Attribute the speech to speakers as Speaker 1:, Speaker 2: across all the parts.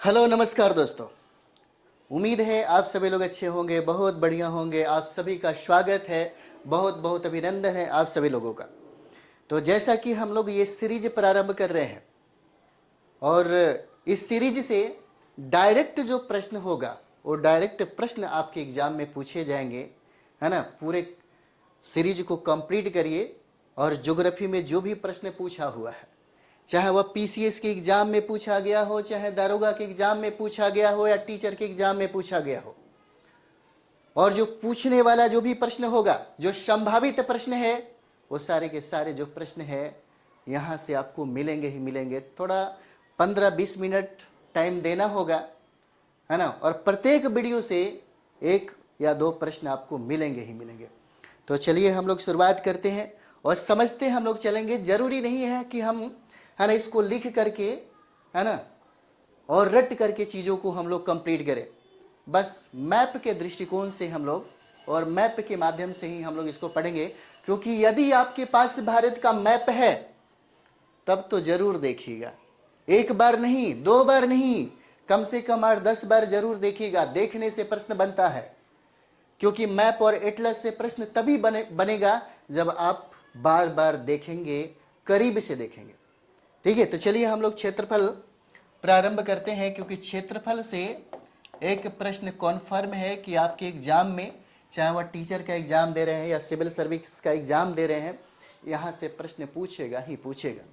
Speaker 1: Hello नमस्कार दोस्तों। उम्मीद है आप सभी लोग अच्छे होंगे, बहुत बढ़िया होंगे। आप सभी का स्वागत है, बहुत बहुत अभिनंदन है आप सभी लोगों का। तो जैसा कि हम लोग ये सीरीज प्रारंभ कर रहे हैं और इस सीरीज से डायरेक्ट जो प्रश्न होगा वो डायरेक्ट प्रश्न आपके एग्जाम में पूछे जाएंगे, है ना। पूरे सीरीज को कंप्लीट करिए और ज्योग्राफी में जो भी प्रश्न पूछा हुआ है, चाहे वह पीसीएस के एग्जाम में पूछा गया हो, चाहे दारोगा के एग्जाम में पूछा गया हो, या टीचर के एग्जाम में पूछा गया हो, और जो पूछने वाला जो भी प्रश्न होगा, जो संभावित प्रश्न है, वो सारे के सारे जो प्रश्न है यहाँ से आपको मिलेंगे ही मिलेंगे। थोड़ा 15-20 मिनट टाइम देना होगा, है ना। और प्रत्येक वीडियो से 1 या 2 प्रश्न आपको मिलेंगे ही मिलेंगे। तो चलिए हम लोग शुरुआत करते हैं और समझते हम लोग चलेंगे। जरूरी नहीं है कि हम, है ना, इसको लिख करके, है ना, और रट करके चीज़ों को हम लोग कंप्लीट करें। बस मैप के दृष्टिकोण से हम लोग और मैप के माध्यम से ही हम लोग इसको पढ़ेंगे, क्योंकि यदि आपके पास भारत का मैप है तब तो जरूर देखिएगा। 1 बार नहीं, 2 बार नहीं, कम से कम 8-10 बार जरूर देखिएगा। देखने से प्रश्न बनता है, क्योंकि मैप और एटलस से प्रश्न तभी बनेगा जब आप बार बार देखेंगे, करीब से देखेंगे। ठीक है, तो चलिए हम लोग क्षेत्रफल प्रारंभ करते हैं, क्योंकि क्षेत्रफल से एक प्रश्न कॉन्फर्म है कि आपके एग्जाम में, चाहे वह टीचर का एग्जाम दे रहे हैं या सिविल सर्विस का एग्जाम दे रहे हैं, यहाँ से प्रश्न पूछेगा ही पूछेगा।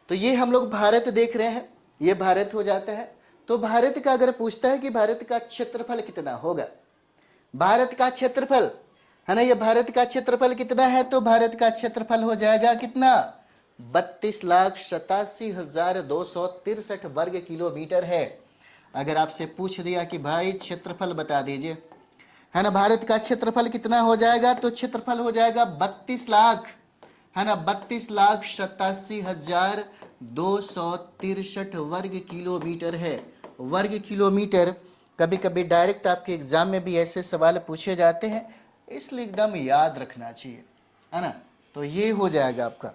Speaker 1: तो ये हम लोग भारत देख रहे हैं, ये भारत हो जाता है। तो भारत का अगर पूछता है कि भारत का क्षेत्रफल कितना होगा, भारत का क्षेत्रफल, है ना, ये भारत का क्षेत्रफल कितना है, तो भारत का क्षेत्रफल हो जाएगा कितना, 32,87,263 वर्ग किलोमीटर है। अगर आपसे पूछ दिया कि भाई क्षेत्रफल बता दीजिए, है ना, भारत का क्षेत्रफल कितना हो जाएगा, तो क्षेत्रफल हो जाएगा 32 लाख, है ना, 32,87,263 वर्ग किलोमीटर है। वर्ग किलोमीटर। कभी कभी डायरेक्ट आपके एग्जाम में भी ऐसे सवाल पूछे जाते हैं, इसलिए एकदम याद रखना चाहिए, है ना। तो ये हो जाएगा आपका।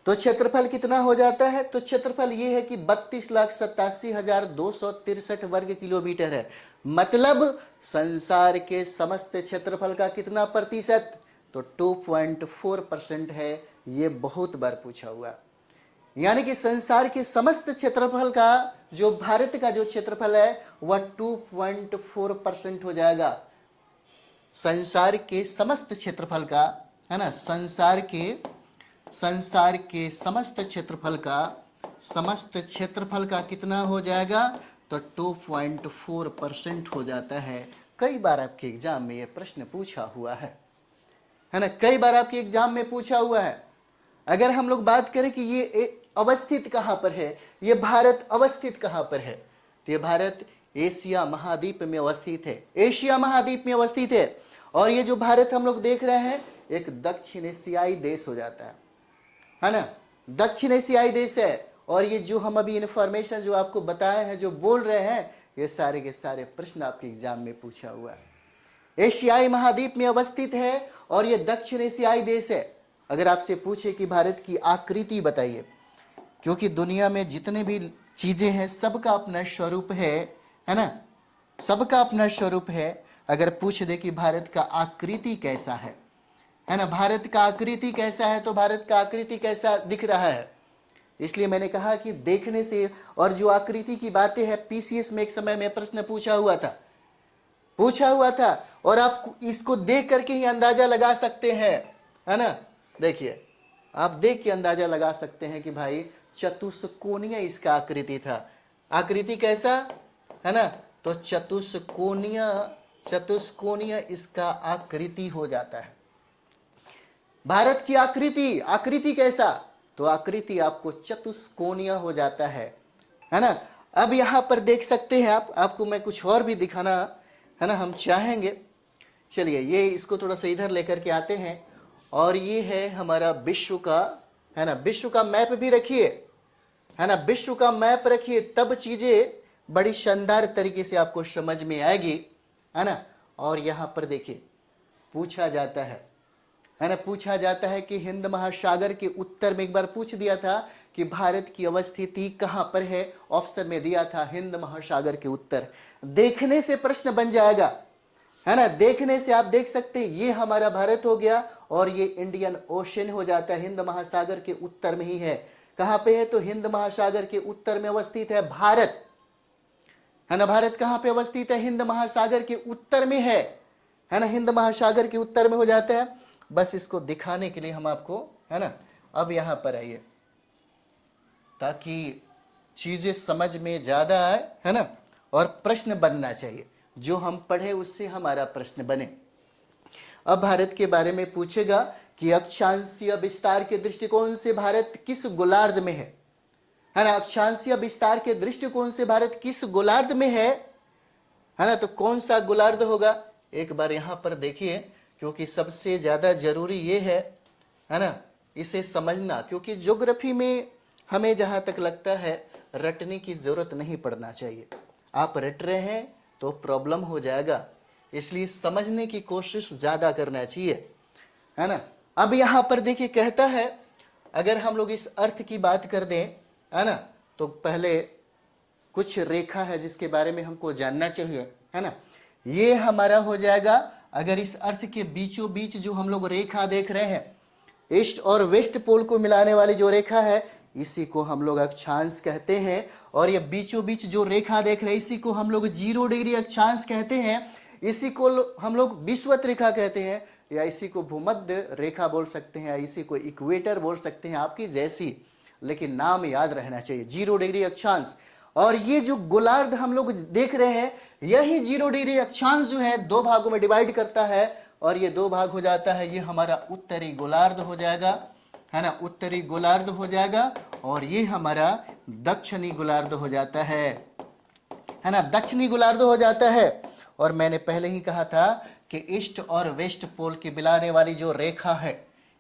Speaker 1: तो क्षेत्रफल कितना हो जाता है, तो क्षेत्रफल ये है कि 32,87,263 वर्ग किलोमीटर है। मतलब संसार के समस्त क्षेत्रफल का कितना प्रतिशत, तो 2.4% है। ये बहुत बार पूछा हुआ। यानी कि संसार के समस्त क्षेत्रफल का, जो भारत का जो क्षेत्रफल है वह 2.4% हो जाएगा। संसार के समस्त क्षेत्रफल का, है ना, संसार के समस्त क्षेत्रफल का कितना हो जाएगा, तो 2.4% हो जाता है। कई बार आपके एग्जाम में यह प्रश्न पूछा हुआ है ना, कई बार आपके एग्जाम में पूछा हुआ है। अगर हम लोग बात करें कि ये अवस्थित कहां पर है, ये भारत अवस्थित कहां पर है, तो ये भारत एशिया महाद्वीप में अवस्थित है, एशिया महाद्वीप में अवस्थित है। और ये जो भारत हम लोग देख रहे हैं एक दक्षिण एशियाई देश हो जाता है ना, दक्षिण एशियाई देश है। और ये जो हम अभी इंफॉर्मेशन जो आपको बताए हैं, जो बोल रहे हैं, ये सारे के सारे प्रश्न आपके एग्जाम में पूछा हुआ है। एशियाई महाद्वीप में अवस्थित है और ये दक्षिण एशियाई देश है। अगर आपसे पूछे कि भारत की आकृति बताइए, क्योंकि दुनिया में जितने भी चीजें हैं सबका अपना स्वरूप है ना, सबका अपना स्वरूप है। अगर पूछ दे कि भारत का आकृति कैसा है ना, भारत का आकृति कैसा है, तो भारत का आकृति कैसा दिख रहा है। इसलिए मैंने कहा कि देखने से, और जो आकृति की बातें हैं, पीसीएस में एक समय में प्रश्न पूछा हुआ था, और आप इसको देख करके ही अंदाजा लगा सकते हैं, है ना। देखिए, आप देख के अंदाजा लगा सकते हैं कि भाई चतुष्कोणीय इसका आकृति था। आकृति कैसा है ना, तो चतुष्कोणीय इसका आकृति हो जाता है। भारत की आकृति कैसा, तो आकृति आपको चतुष्कोणीय हो जाता है ना। अब यहां पर देख सकते हैं आपको मैं कुछ और भी दिखाना, है ना, हम चाहेंगे। चलिए ये इसको थोड़ा सा इधर लेकर के आते हैं, और ये है हमारा विश्व का, है ना, विश्व का मैप भी रखिए, है ना, विश्व का मैप रखिए, तब चीजें बड़ी शानदार तरीके से आपको समझ में आएगी, है ना। और यहां पर देखिए पूछा जाता है ना, पूछा जाता है कि हिंद महासागर के उत्तर में एक बार पूछ दिया था कि भारत की अवस्थिति कहां पर है, ऑप्शन में दिया था हिंद महासागर के उत्तर। देखने से प्रश्न बन जाएगा, है ना, देखने से आप देख सकते हैं ये हमारा भारत हो गया और ये इंडियन ओशन हो जाता है, हिंद महासागर के उत्तर में ही है। कहां पे है, तो हिंद महासागर के उत्तर में अवस्थित है भारत, है ना। भारत कहां पे अवस्थित है, हिंद महासागर के उत्तर में है ना, हिंद महासागर के उत्तर में हो जाता है। बस इसको दिखाने के लिए हम आपको, है ना, अब यहां पर आइए ताकि चीजें समझ में ज्यादा आए, है ना, और प्रश्न बनना चाहिए, जो हम पढ़े उससे हमारा प्रश्न बने। अब भारत के बारे में पूछेगा कि अक्षांशीय विस्तार के दृष्टिकोण से भारत किस गोलार्ध में है ना, अक्षांशीय विस्तार के दृष्टिकोण से भारत किस गोलार्ध में है ना, तो कौन सा गोलार्ध होगा, एक बार यहां पर देखिए, क्योंकि सबसे ज्यादा जरूरी ये है ना, इसे समझना, क्योंकि ज्योग्राफी में हमें जहां तक लगता है रटने की जरूरत नहीं पड़ना चाहिए। आप रट रहे हैं तो प्रॉब्लम हो जाएगा, इसलिए समझने की कोशिश ज्यादा करना चाहिए, है ना। अब यहां पर देखिए कहता है, अगर हम लोग इस अर्थ की बात कर दें, है ना, तो पहले कुछ रेखा है जिसके बारे में हमको जानना चाहिए, है ना। ये हमारा हो जाएगा, अगर इस अर्थ के बीचों बीच जो हम लोग रेखा देख रहे हैं, ईस्ट और वेस्ट पोल को मिलाने वाली जो रेखा है, इसी को हम लोग अक्षांश कहते हैं। और ये बीचों बीच जो रेखा देख रहे हैं, इसी को हम लोग 0 डिग्री अक्षांश कहते हैं। इसी को हम लोग विषुवत रेखा कहते हैं, या इसी को भूमध्य रेखा बोल सकते हैं, या इसी को इक्वेटर बोल सकते हैं, आपकी जैसी, लेकिन नाम याद रहना चाहिए, 0 डिग्री अक्षांश। और ये जो गोलार्ध हम लोग देख रहे हैं, यही 0 डिग्री अक्षांश जो है 2 भागों में डिवाइड करता है, और ये 2 भाग हो जाता है, ये हमारा उत्तरी गोलार्ध हो जाएगा, है ना, उत्तरी गोलार्ध हो जाएगा, और ये हमारा दक्षिणी गोलार्ध हो जाता है ना, दक्षिणी गोलार्ध हो जाता है। और मैंने पहले ही कहा था कि ईस्ट और वेस्ट पोल के मिलाने वाली जो रेखा है,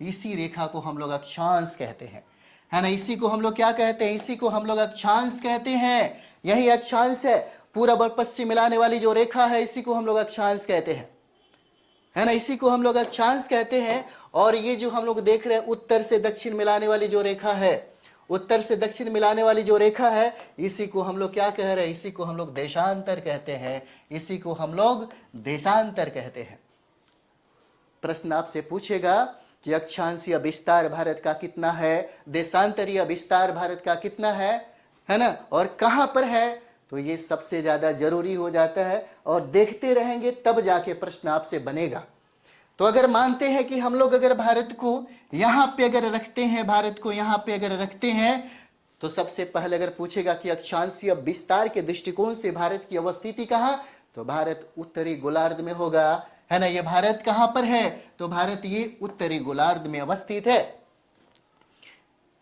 Speaker 1: इसी रेखा को हम लोग अक्षांश कहते हैं, है ना, इसी को हम लोग क्या कहते हैं, इसी को हम लोग अक्षांश कहते हैं। यही अक्षांश है, पूरब और पश्चिम मिलाने वाली जो रेखा है, इसी को हम लोग अक्षांश कहते हैं, है ना, इसी को हम लोग अक्षांश कहते हैं। और ये जो हम लोग देख रहे हैं, उत्तर से दक्षिण मिलाने वाली जो रेखा है, उत्तर से दक्षिण मिलाने वाली जो रेखा है, इसी को हम लोग क्या कह रहे हैं, इसी को हम लोग देशांतर कहते हैं, इसी को हम लोग देशांतर कहते हैं। प्रश्न आपसे पूछेगा कि अक्षांशीय विस्तार भारत का कितना है, देशांतरीय विस्तार भारत का कितना है ना, और कहां पर है, तो ये सबसे ज्यादा जरूरी हो जाता है, और देखते रहेंगे तब जाके प्रश्न आपसे बनेगा। तो अगर मानते हैं कि हम लोग अगर भारत को यहां पे अगर रखते हैं, भारत को यहां पे अगर रखते हैं, तो सबसे पहले अगर पूछेगा कि अक्षांशीय विस्तार के दृष्टिकोण से भारत की अवस्थिति कहां, तो भारत उत्तरी गोलार्ध में होगा, है ना। ये भारत कहां पर है, तो भारत ये उत्तरी गोलार्ध में अवस्थित है।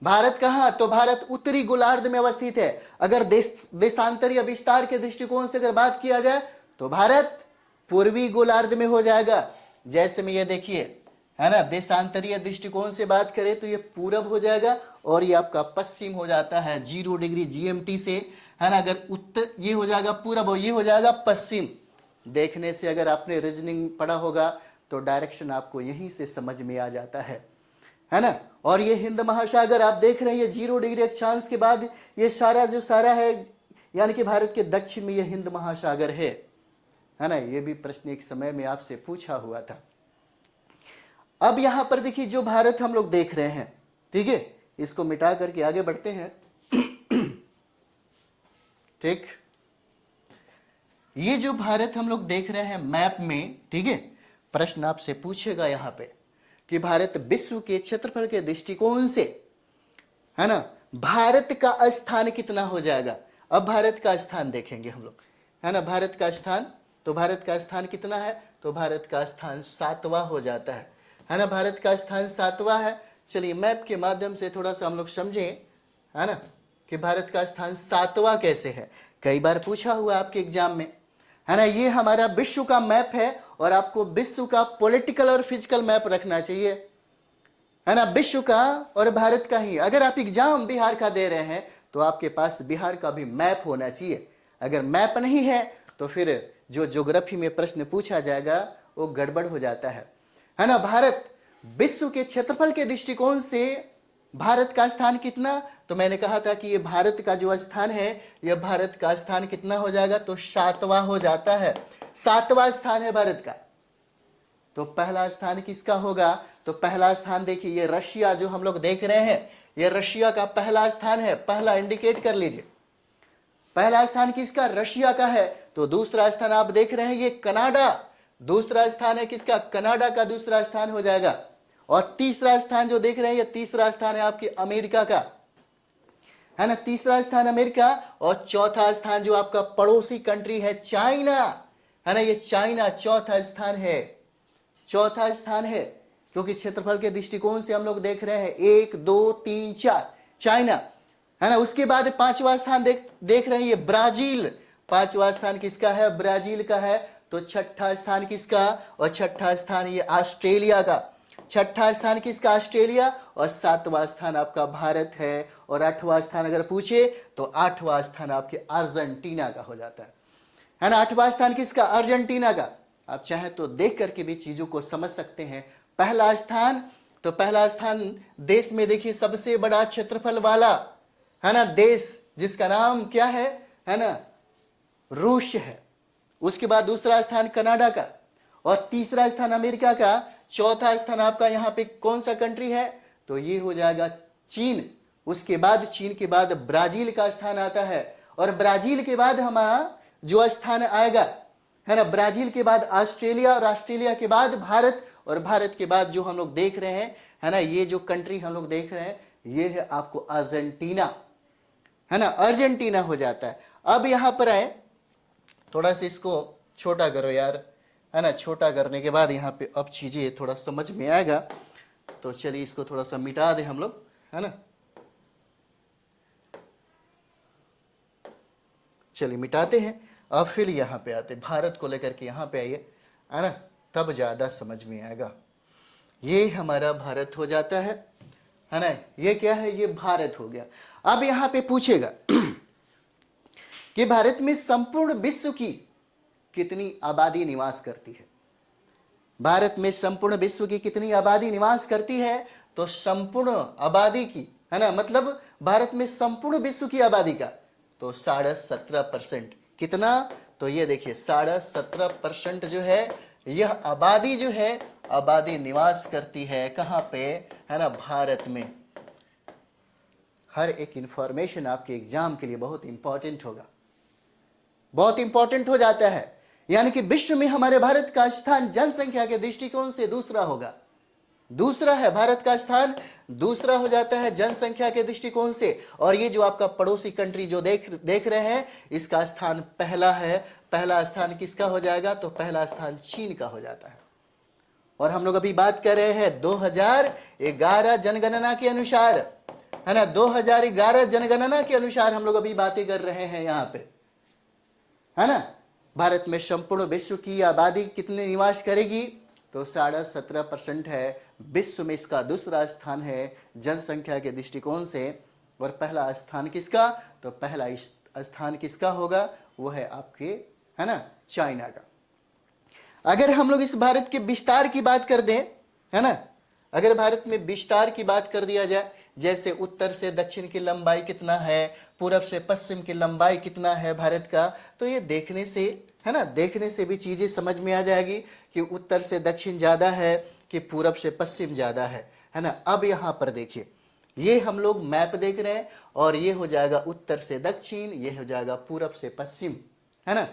Speaker 1: भारत कहां, तो भारत उत्तरी गोलार्ध में अवस्थित है। अगर देशांतरीय विस्तार के दृष्टिकोण से अगर बात किया जाए, तो भारत पूर्वी गोलार्ध में हो जाएगा। जैसे में ये देखिए, है ना, देशांतरीय दृष्टिकोण से बात करें तो ये पूरब हो जाएगा, और ये आपका पश्चिम हो जाता है 0 डिग्री GMT से, है ना। अगर उत्तर ये हो जाएगा पूरब, और ये हो जाएगा पश्चिम। देखने से अगर आपने रीजनिंग पढ़ा होगा तो डायरेक्शन आपको यहीं से समझ में आ जाता है ना। और ये हिंद महासागर आप देख रहे हैं, ये 0 डिग्री अक्षांश के बाद ये सारा जो सारा है, यानी कि भारत के दक्षिण में ये हिंद महासागर है ना। ये भी प्रश्न एक समय में आपसे पूछा हुआ था। अब यहां पर देखिए, जो भारत हम लोग देख रहे हैं, ठीक है, इसको मिटा करके आगे बढ़ते हैं। ठीक, ये जो भारत हम लोग देख रहे हैं मैप में, ठीक है, प्रश्न आपसे पूछेगा यहां पे कि भारत विश्व के क्षेत्रफल के दृष्टिकोण से, है ना, भारत का स्थान कितना हो जाएगा। अब भारत का स्थान देखेंगे हम लोग, है ना, भारत का स्थान, तो भारत का स्थान कितना है, तो भारत का स्थान 7वां हो जाता है ना, भारत का स्थान 7वां है। चलिए मैप के माध्यम से थोड़ा सा हम लोग समझें, है ना, कि भारत का स्थान 7वां कैसे है। कई बार पूछा हुआ आपके एग्जाम में, है ना। ये हमारा विश्व का मैप है, और आपको विश्व का पॉलिटिकल और फिजिकल मैप रखना चाहिए, है ना, विश्व का और भारत का ही। अगर आप एग्जाम बिहार का दे रहे हैं तो आपके पास बिहार का भी मैप होना चाहिए। अगर मैप नहीं है तो फिर जो ज्योग्राफी में प्रश्न पूछा जाएगा वो गड़बड़ हो जाता है ना। भारत विश्व के क्षेत्रफल के दृष्टिकोण से भारत का स्थान कितना? तो मैंने कहा था कि ये भारत का जो स्थान है, यह भारत का स्थान कितना हो जाएगा? तो 7वां हो जाता है। 7वां स्थान है भारत का। तो पहला स्थान किसका होगा? तो पहला स्थान देखिए, ये रशिया जो हम लोग देख रहे हैं, ये रशिया का पहला स्थान है। पहला इंडिकेट कर लीजिए, पहला स्थान किसका? रशिया का है। तो दूसरा स्थान आप देख रहे हैं, ये कनाडा। दूसरा स्थान है किसका? कनाडा का दूसरा स्थान हो जाएगा। और तीसरा स्थान जो देख रहे हैं, ये तीसरा स्थान है आपके अमेरिका का, है ना। तीसरा स्थान अमेरिका। और चौथा स्थान जो आपका पड़ोसी कंट्री है, चाइना, है ना, ये चाइना चौथा स्थान है। चौथा स्थान है, क्योंकि क्षेत्रफल के दृष्टिकोण से हम लोग देख रहे हैं 1 2 3 4 चाइना, है ना। उसके बाद 5वां स्थान देख रहे हैं, ये ब्राजील। 5वां स्थान किसका है? ब्राजील का है। तो छठा स्थान किसका? और छठा स्थान ये ऑस्ट्रेलिया का। छठा स्थान किसका? ऑस्ट्रेलिया। और 7वां स्थान आपका भारत है। और 8वां स्थान अगर पूछे तो 8वां स्थान आपके अर्जेंटीना का हो जाता है ना। 8वां स्थान किसका? अर्जेंटीना का। आप चाहे तो देख करके भी चीजों को समझ सकते हैं। पहला स्थान, तो पहला स्थान देश में देखिए सबसे बड़ा क्षेत्रफल वाला, है ना, देश जिसका नाम क्या है ना, रूस है। उसके बाद दूसरा स्थान कनाडा का, और तीसरा स्थान अमेरिका का। चौथा स्थान आपका यहाँ पे कौन सा कंट्री है? तो ये हो जाएगा चीन। उसके बाद चीन के बाद ब्राजील का स्थान आता है। और ब्राजील के बाद हमारा जो स्थान आएगा, है ना, ब्राजील के बाद ऑस्ट्रेलिया, और ऑस्ट्रेलिया के बाद भारत, और भारत के बाद जो हम लोग देख रहे हैं, है ना, ये जो कंट्री हम लोग देख रहे हैं, ये है आपको अर्जेंटीना, है ना, अर्जेंटीना हो जाता है। अब यहां पर आए, थोड़ा सा इसको छोटा करो यार, है ना। छोटा करने के बाद यहाँ पे अब चीजें थोड़ा समझ में आएगा। तो चलिए इसको थोड़ा सा मिटा दें हम लोग, है ना। चलिए मिटाते हैं। अब फिर यहाँ पे आते, भारत को लेकर के यहाँ पे आइए, है ना, तब ज्यादा समझ में आएगा। ये हमारा भारत हो जाता है ना। ये क्या है? ये भारत हो गया। अब यहाँ पे पूछेगा कि भारत में संपूर्ण विश्व की कितनी आबादी निवास करती है? भारत में संपूर्ण विश्व की कितनी आबादी निवास करती है? तो संपूर्ण आबादी की, है ना, मतलब भारत में संपूर्ण विश्व की आबादी का तो 17.5%। कितना? तो ये देखिए 17.5% जो है, यह आबादी जो है, आबादी निवास करती है कहां पे? है ना, भारत में। हर एक इंफॉर्मेशन आपके एग्जाम के लिए बहुत इंपॉर्टेंट होगा, बहुत इंपॉर्टेंट हो जाता है। यानी कि विश्व में हमारे भारत का स्थान जनसंख्या के दृष्टिकोण से दूसरा होगा। दूसरा है भारत का स्थान, दूसरा हो जाता है जनसंख्या के दृष्टिकोण से। और ये जो आपका पड़ोसी कंट्री जो देख रहे हैं, इसका स्थान पहला है। पहला स्थान किसका हो जाएगा? तो पहला स्थान चीन का हो जाता है। और हम लोग अभी बात कर रहे हैं 2011 जनगणना के अनुसार, है ना, 2011 जनगणना के अनुसार हम लोग अभी बातें कर रहे हैं यहाँ पे, है ना। भारत में संपूर्ण विश्व की आबादी कितने निवास करेगी? तो 17.5% है। विश्व में इसका दूसरा स्थान है जनसंख्या के दृष्टिकोण से। और पहला स्थान किसका? तो पहला स्थान किसका होगा? वो है आपके, है ना, चाइना का। अगर हम लोग इस भारत के विस्तार की बात कर दें, है ना, अगर भारत में विस्तार की बात कर दिया जाए, जैसे उत्तर से दक्षिण की लंबाई कितना है, पूरब से पश्चिम की लंबाई कितना है भारत का, तो ये देखने से, है ना, देखने से भी चीजें समझ में आ जाएगी कि उत्तर से दक्षिण ज्यादा है कि पूरब से पश्चिम ज्यादा है ना। अब यहाँ पर देखिए, ये हम लोग मैप देख रहे हैं, और ये हो जाएगा उत्तर से दक्षिण, ये हो जाएगा पूरब से पश्चिम, है ना।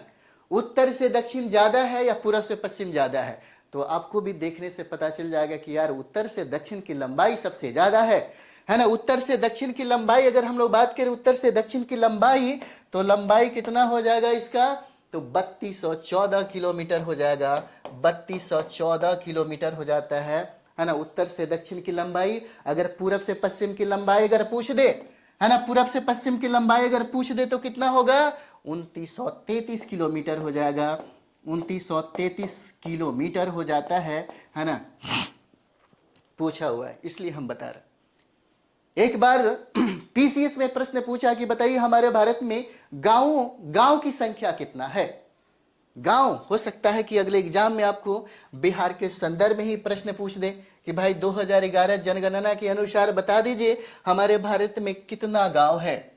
Speaker 1: उत्तर से दक्षिण ज्यादा है या पूरब से पश्चिम ज्यादा है? तो आपको भी देखने से पता चल जाएगा कि यार उत्तर से दक्षिण की लंबाई सबसे ज्यादा है ना। उत्तर से दक्षिण की लंबाई अगर हम लोग बात करें, उत्तर से दक्षिण की लंबाई, तो लंबाई कितना हो जाएगा इसका? तो 3214 किलोमीटर हो जाएगा। 3214 किलोमीटर हो जाता है ना, उत्तर से दक्षिण की लंबाई। अगर पूरब से पश्चिम की लंबाई अगर पूछ दे, है ना, पूरब से पश्चिम की लंबाई अगर पूछ दे तो कितना होगा? 2933 किलोमीटर हो जाएगा। 2933 किलोमीटर हो जाता है ना, पूछा हुआ है इसलिए हम बता रहे। एक बार पीसीएस में प्रश्न पूछा कि बताइए हमारे भारत में गांव की संख्या कितना है? गांव, हो सकता है कि अगले एग्जाम में आपको बिहार के संदर्भ में ही प्रश्न पूछ दे कि भाई 2011 जनगणना के अनुसार बता दीजिए हमारे भारत में कितना गांव है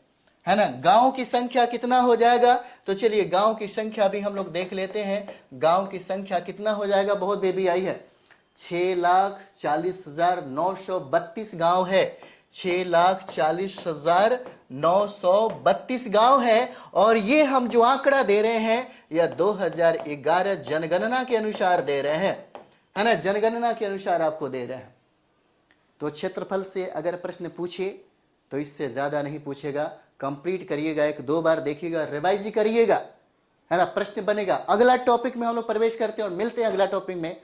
Speaker 1: ना, गांव की संख्या कितना हो जाएगा। तो चलिए गांव की संख्या भी हम लोग देख लेते हैं, गांव की संख्या कितना हो जाएगा। बहुत बेबी आई है, 6,40,932 गांव है, 6,40,932 गांव है। और ये हम जो आंकड़ा दे रहे हैं यह 2011 जनगणना के अनुसार दे रहे हैं, है ना, जनगणना के अनुसार आपको दे रहे हैं। तो क्षेत्रफल से अगर प्रश्न पूछे तो इससे ज्यादा नहीं पूछेगा, कंप्लीट करिएगा, 1-2 बार देखिएगा, रिवाइज करिएगा, है ना, प्रश्न बनेगा। अगला टॉपिक में हम लोग प्रवेश करते हैं और मिलते हैं अगला टॉपिक में।